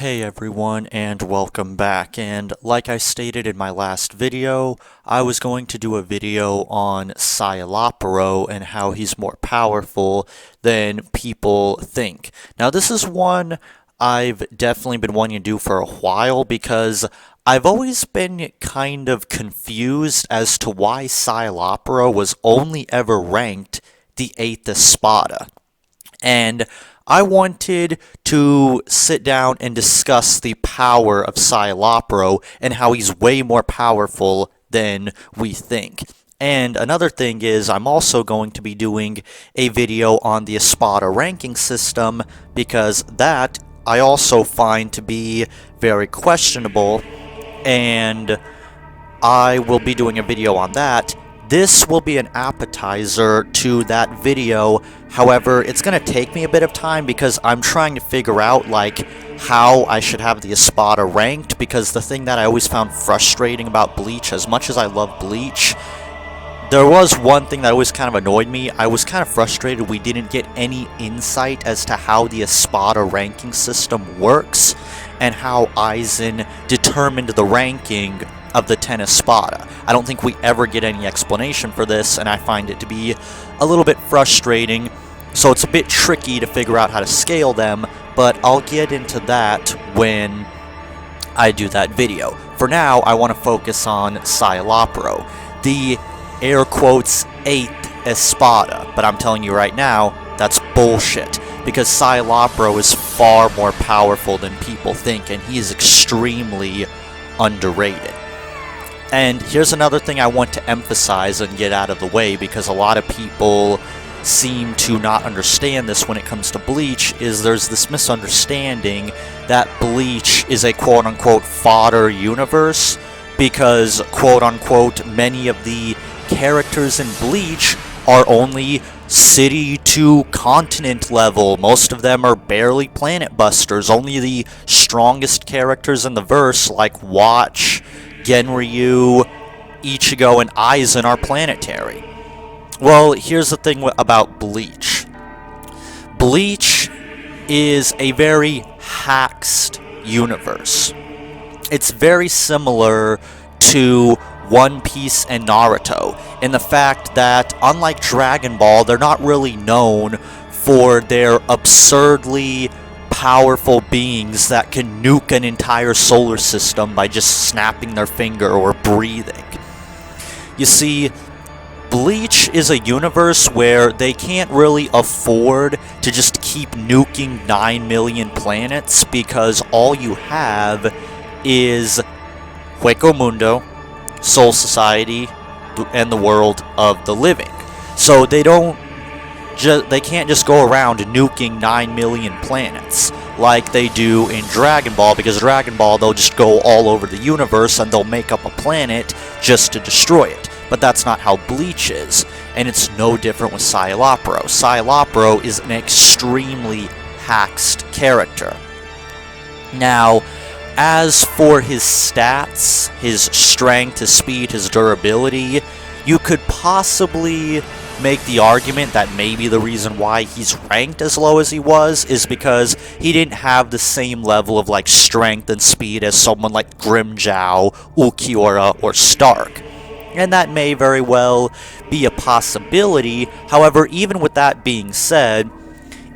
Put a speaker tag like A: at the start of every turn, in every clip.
A: Hey everyone, and welcome back. And like I stated in my last video, I was going to do a video on Szyal and how he's more powerful than people think. Now this is one I've definitely been wanting to do for a while because I've always been kind of confused as to why Szyal was only ever ranked the 8th Espada. And I wanted to sit down and discuss the power of Szyal and how he's way more powerful than we think. And another thing is, I'm also going to be doing a video on the Espada ranking system, because that I also find to be very questionable, and I will be doing a video on that. This will be an appetizer to that video. However, it's going to take me a bit of time because I'm trying to figure out, like, how I should have the Espada ranked, because the thing that I always found frustrating about Bleach, as much as I love Bleach, there was one thing that always kind of annoyed me. I was kind of frustrated we didn't get any insight as to how the Espada ranking system works and how Aizen determined the ranking of the 10 Espada. I don't think we ever get any explanation for this, and I find it to be a little bit frustrating, so it's a bit tricky to figure out how to scale them, but I'll get into that when I do that video. For now, I want to focus on Szyal, the air quotes 8th Espada, but I'm telling you right now, that's bullshit, because Szyal is far more powerful than people think, and he is extremely underrated. And here's another thing I want to emphasize and get out of the way, because a lot of people seem to not understand this when it comes to Bleach, is there's this misunderstanding that Bleach is a quote-unquote fodder universe, because quote-unquote many of the characters in Bleach are only city to continent level. Most of them are barely planet busters. Only the strongest characters in the verse, like Watch, Genryu, Ichigo, and Aizen, are planetary. Well, here's the thing about Bleach. Bleach is a very haxed universe. It's very similar to One Piece and Naruto in the fact that, unlike Dragon Ball, they're not really known for their absurdly powerful beings that can nuke an entire solar system by just snapping their finger or breathing. You see, Bleach is a universe where they can't really afford to just keep nuking 9 million planets, because all you have is Hueco Mundo, Soul Society, and the world of the living. So they can't just go around nuking 9 million planets like they do in Dragon Ball, because Dragon Ball, they'll just go all over the universe and they'll make up a planet just to destroy it. But that's not how Bleach is, and it's no different with Scyal. Scyal is an extremely haxed character. Now, as for his stats, his strength, his speed, his durability, you could possibly make the argument that maybe the reason why he's ranked as low as he was is because he didn't have the same level of, like, strength and speed as someone like Grimmjow, Ulquiorra, or Stark. And that may very well be a possibility. However, even with that being said,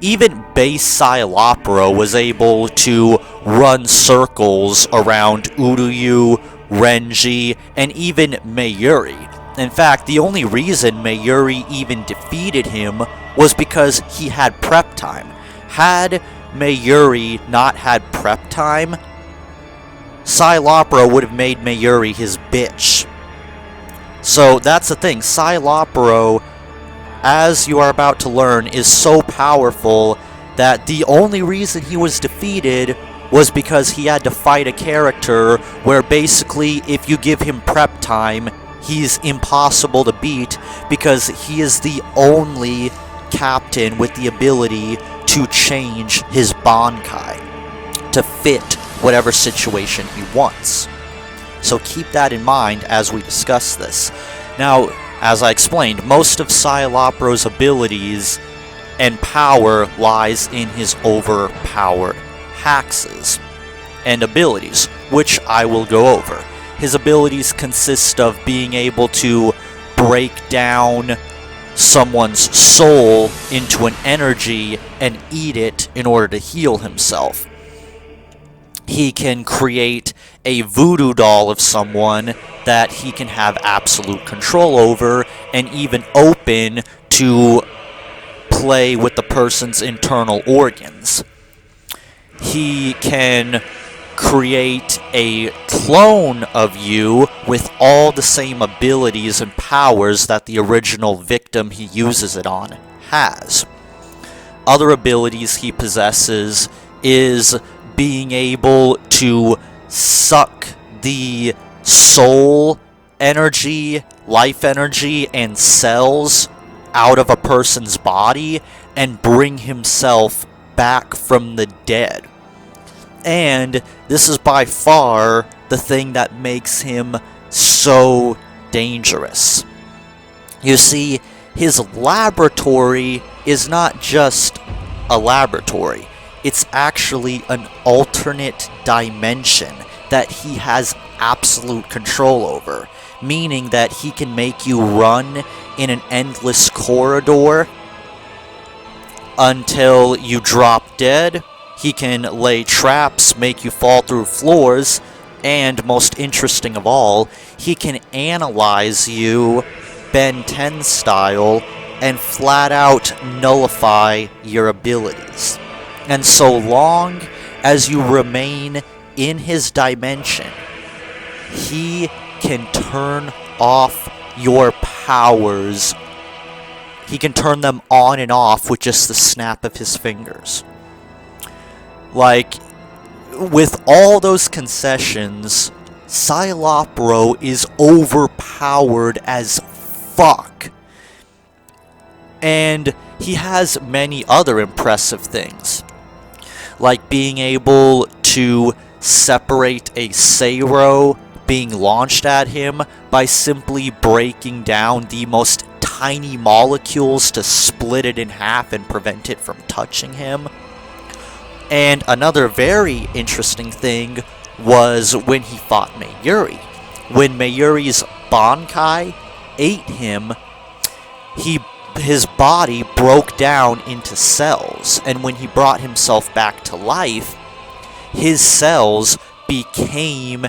A: even base Scyal was able to run circles around Uryu, Renji, and even Mayuri. In fact, the only reason Mayuri even defeated him was because he had prep time. Had Mayuri not had prep time, Scyal would have made Mayuri his bitch. So that's the thing. Scyal, as you are about to learn, is so powerful that the only reason he was defeated was because he had to fight a character where basically if you give him prep time, he's impossible to beat, because he is the only captain with the ability to change his Bankai to fit whatever situation he wants. So keep that in mind as we discuss this. Now, as I explained, most of Scyal's abilities and power lies in his overpowered haxes. and abilities, which I will go over. His abilities consist of being able to break down someone's soul into an energy and eat it in order to heal himself. He can create a voodoo doll of someone that he can have absolute control over and even open to play with the person's internal organs. He can create a clone of you with all the same abilities and powers that the original victim he uses it on has. Other abilities he possesses is being able to suck the soul energy, life energy, and cells out of a person's body and bring himself back from the dead. And this is by far the thing that makes him so dangerous. You see, his laboratory is not just a laboratory. It's actually an alternate dimension that he has absolute control over, meaning that he can make you run in an endless corridor until you drop dead. He can lay traps, make you fall through floors, and most interesting of all, he can analyze you Ben 10 style and flat out nullify your abilities. And so long as you remain in his dimension, he can turn off your powers. He can turn them on and off with just the snap of his fingers. Like, with all those concessions, Szyal is overpowered as fuck. And he has many other impressive things, like being able to separate a Seiro being launched at him by simply breaking down the most tiny molecules to split it in half and prevent it from touching him. And another very interesting thing was when he fought Mayuri. When Mayuri's Bankai ate him, his body broke down into cells, and when he brought himself back to life, his cells became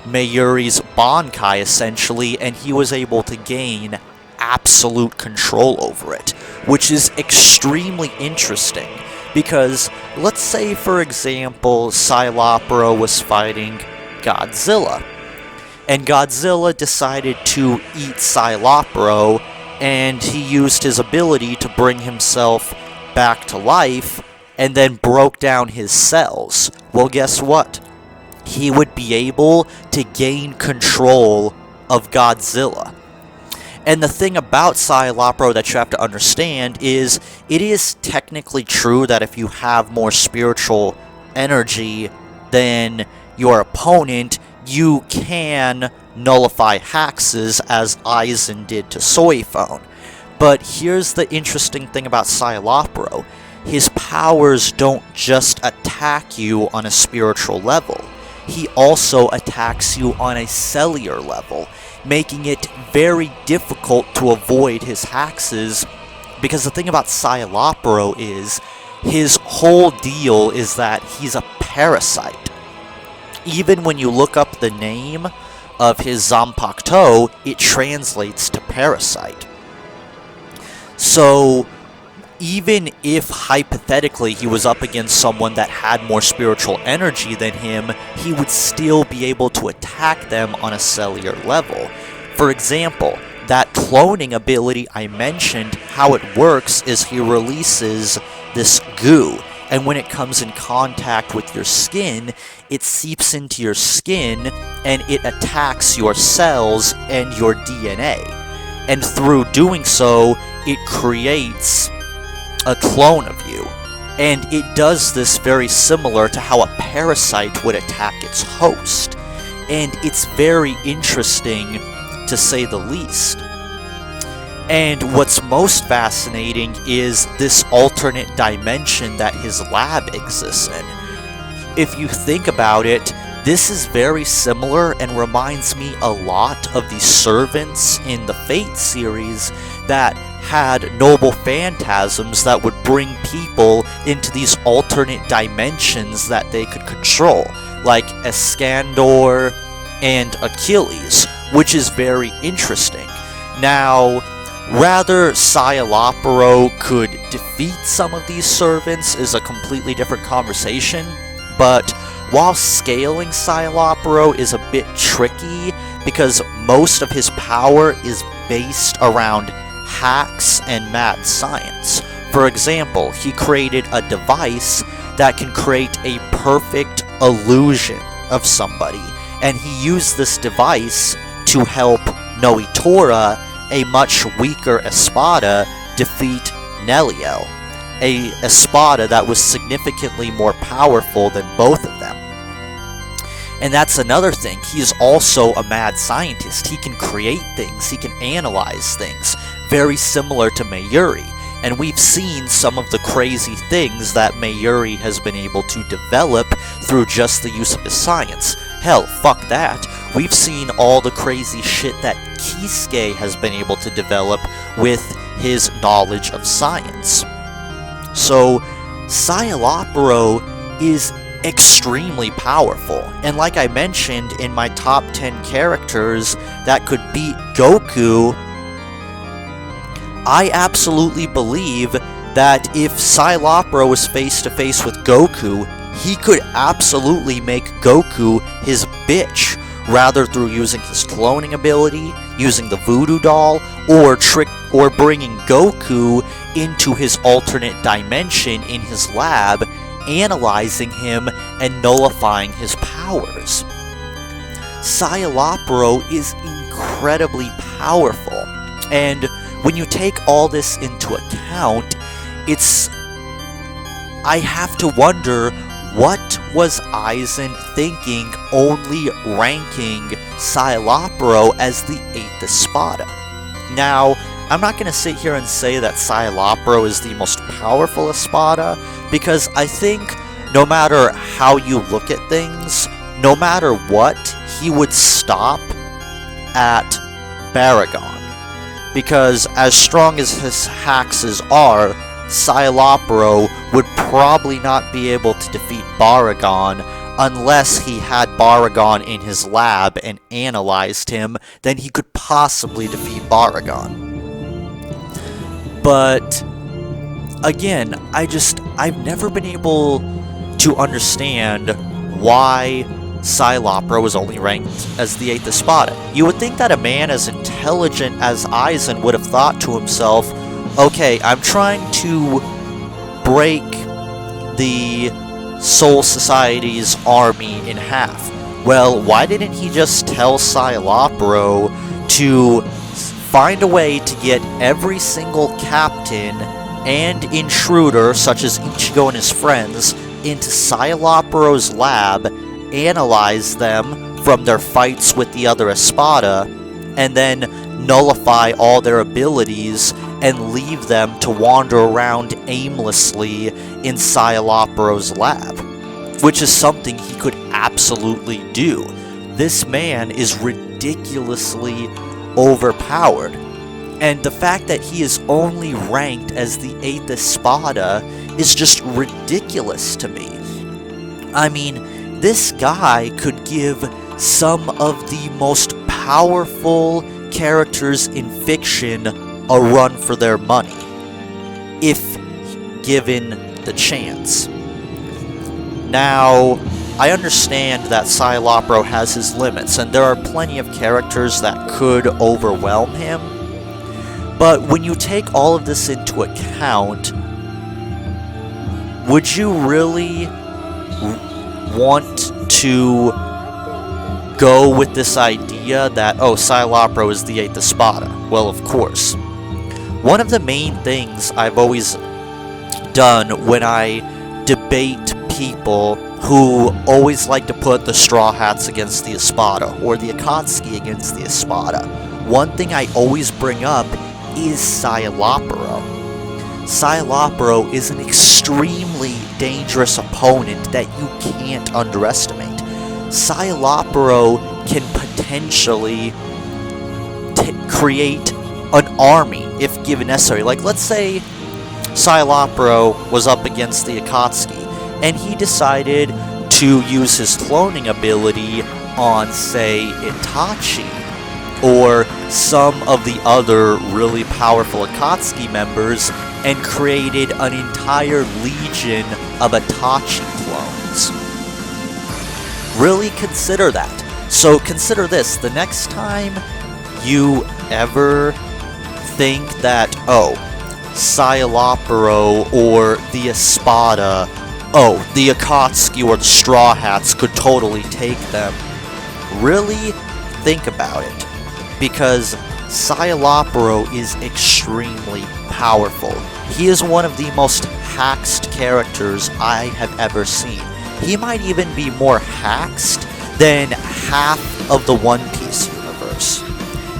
A: Mayuri's Bankai, essentially, and he was able to gain absolute control over it, which is extremely interesting, because let's say, for example, Scylla was fighting Godzilla, and Godzilla decided to eat Scylla, and he used his ability to bring himself back to life, and then broke down his cells. Well, guess what? He would be able to gain control of Godzilla. And the thing about Scylla that you have to understand is, it is technically true that if you have more spiritual energy than your opponent, you can nullify hexes, as Aizen did to Soifone. But here's the interesting thing about Scylla. His powers don't just attack you on a spiritual level. He also attacks you on a cellular level, making it very difficult to avoid his hexes, because the thing about Scylla is, his whole deal is that he's a parasite. Even when you look up the name of his Zanpakuto, it translates to parasite. So, even if hypothetically he was up against someone that had more spiritual energy than him, he would still be able to attack them on a cellular level. For example, that cloning ability I mentioned, how it works is he releases this goo, and when it comes in contact with your skin, it seeps into your skin and it attacks your cells and your DNA. And through doing so, it creates a clone of you. And it does this very similar to how a parasite would attack its host. And it's very interesting, to say the least. And what's most fascinating is this alternate dimension that his lab exists in. if you think about it, this is very similar and reminds me a lot of the servants in the Fate series that had noble phantasms that would bring people into these alternate dimensions that they could control, like Iskandar and Achilles, which is very interesting. Now, rather Scyalopero could defeat some of these servants is a completely different conversation, but while scaling Scyalopero is a bit tricky because most of his power is based around hacks and mad science. For example, he created a device that can create a perfect illusion of somebody, and he used this device to help Noitora, a much weaker Espada, defeat Neliel, a Espada that was significantly more powerful than both of them. And that's another thing, he's also a mad scientist. He can create things, he can analyze things, very similar to Mayuri. And we've seen some of the crazy things that Mayuri has been able to develop through just the use of his science. Hell, fuck that. We've seen all the crazy shit that Kisuke has been able to develop with his knowledge of science. So, Scyalopero is extremely powerful, and like I mentioned in my top 10 characters that could beat Goku, I absolutely believe that if Scyalopero was face to face with Goku, he could absolutely make Goku his bitch, rather through using his cloning ability, using the voodoo doll, or bringing Goku into his alternate dimension in his lab, analyzing him and nullifying his powers. Scyalopero is incredibly powerful, and when you take all this into account, I have to wonder, what was Aizen thinking only ranking Scyalopero as the 8th Espada? Now, I'm not going to sit here and say that Scyalopero is the most powerful Espada, because I think no matter how you look at things, no matter what, he would stop at Baragon. Because as strong as his hexes are, Scyalopero would probably not be able to defeat Baragon unless he had Baragon in his lab and analyzed him. Then he could possibly defeat Baragon. But again, I've never been able to understand why Scyalopero was only ranked as the 8th Espada. You would think that a man as intelligent as Aizen would have thought to himself, okay, I'm trying to break the Soul Society's army in half. Well, why didn't he just tell Scyalopero to find a way to get every single captain and intruder, such as Ichigo and his friends, into Scyalopero's lab, analyze them from their fights with the other Espada, and then nullify all their abilities and leave them to wander around aimlessly in Scyalopero's lab, which is something he could absolutely do. This man is ridiculously overpowered, and the fact that he is only ranked as the 8th Espada is just ridiculous to me. I mean, this guy could give some of the most powerful characters in fiction a run for their money, if given the chance. Now, I understand that Scyalopero has his limits, and there are plenty of characters that could overwhelm him, but when you take all of this into account, would you really want to go with this idea that, oh, Scyalopero is the 8th Espada? Well, of course. One of the main things I've always done when I debate people who always like to put the Straw Hats against the Espada, or the Akatsuki against the Espada, one thing I always bring up is Scyalopero. Scyalopro is an extremely dangerous opponent that you can't underestimate. Scyalopro can potentially create an army if given necessary. Like, let's say Scyalopro was up against the Akatsuki, and he decided to use his cloning ability on, say, Itachi, or some of the other really powerful Akatsuki members, and created an entire legion of Itachi clones. Really consider that. So consider this, the next time you ever think that, oh, Scyalopro or the Espada, oh, the Akatsuki or the Straw Hats could totally take them, really think about it, because Scyalopro is extremely powerful. He is one of the most haxed characters I have ever seen. He might even be more haxed than half of the One Piece universe.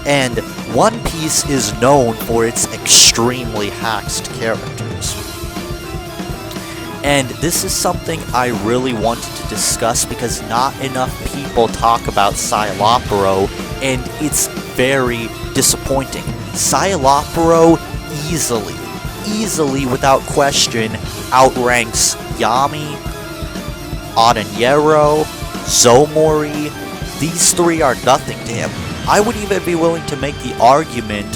A: And One Piece is known for its extremely haxed characters. And this is something I really wanted to discuss because not enough people talk about Scyalopro, and it's very disappointing. Scyalopro easily, without question, outranks Yami, Adanero, Zomori. These three are nothing to him. I would even be willing to make the argument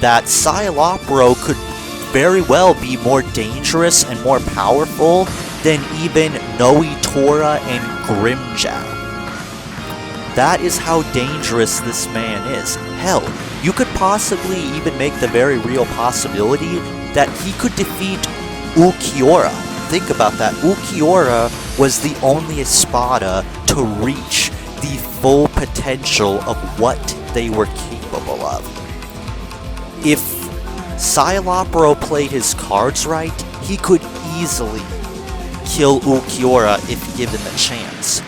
A: that Scyalopro could very well be more dangerous and more powerful than even Noitora and Grimmjow. That is how dangerous this man is. Hell, you could possibly even make the very real possibility that he could defeat Ulquiorra. Think about that. Ulquiorra was the only Espada to reach the full potential of what they were capable of. If Scyalopro played his cards right, he could easily kill Ulquiorra if given the chance.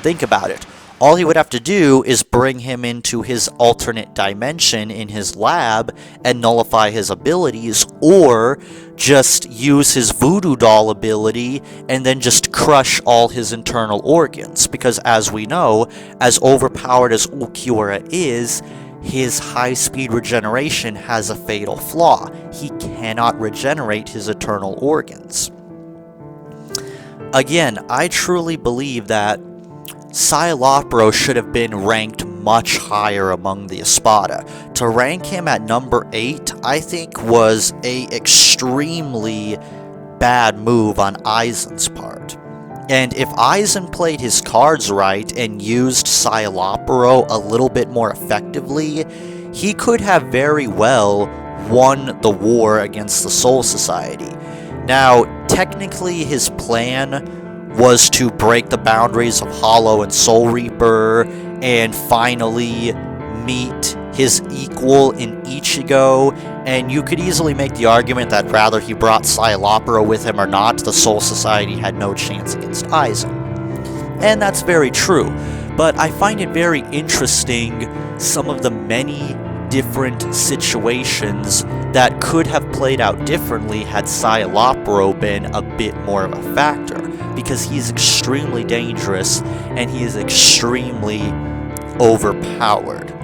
A: Think about it. All he would have to do is bring him into his alternate dimension in his lab and nullify his abilities, or just use his voodoo doll ability and then just crush all his internal organs. Because as we know, as overpowered as Ulquiorra is, his high-speed regeneration has a fatal flaw. He cannot regenerate his eternal organs. Again, I truly believe that Scyalopro should have been ranked much higher among the Espada. To rank him at number 8, I think, was a extremely bad move on Aizen's part. And if Aizen played his cards right and used Scyalopro a little bit more effectively, he could have very well won the war against the Soul Society. Now, technically his plan was to break the boundaries of Hollow and Soul Reaper and finally meet his equal in Ichigo, and you could easily make the argument that whether he brought Scyalopro with him or not, the Soul Society had no chance against Aizen. And that's very true, but I find it very interesting some of the many different situations that could have played out differently had Scyalopro been a bit more of a factor, because he's extremely dangerous and he is extremely overpowered.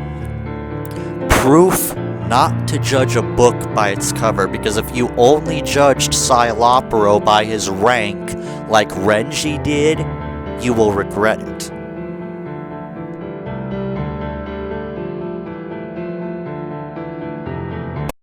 A: Proof not to judge a book by its cover, because if you only judged Scyalopro by his rank like Renji did, you will regret it.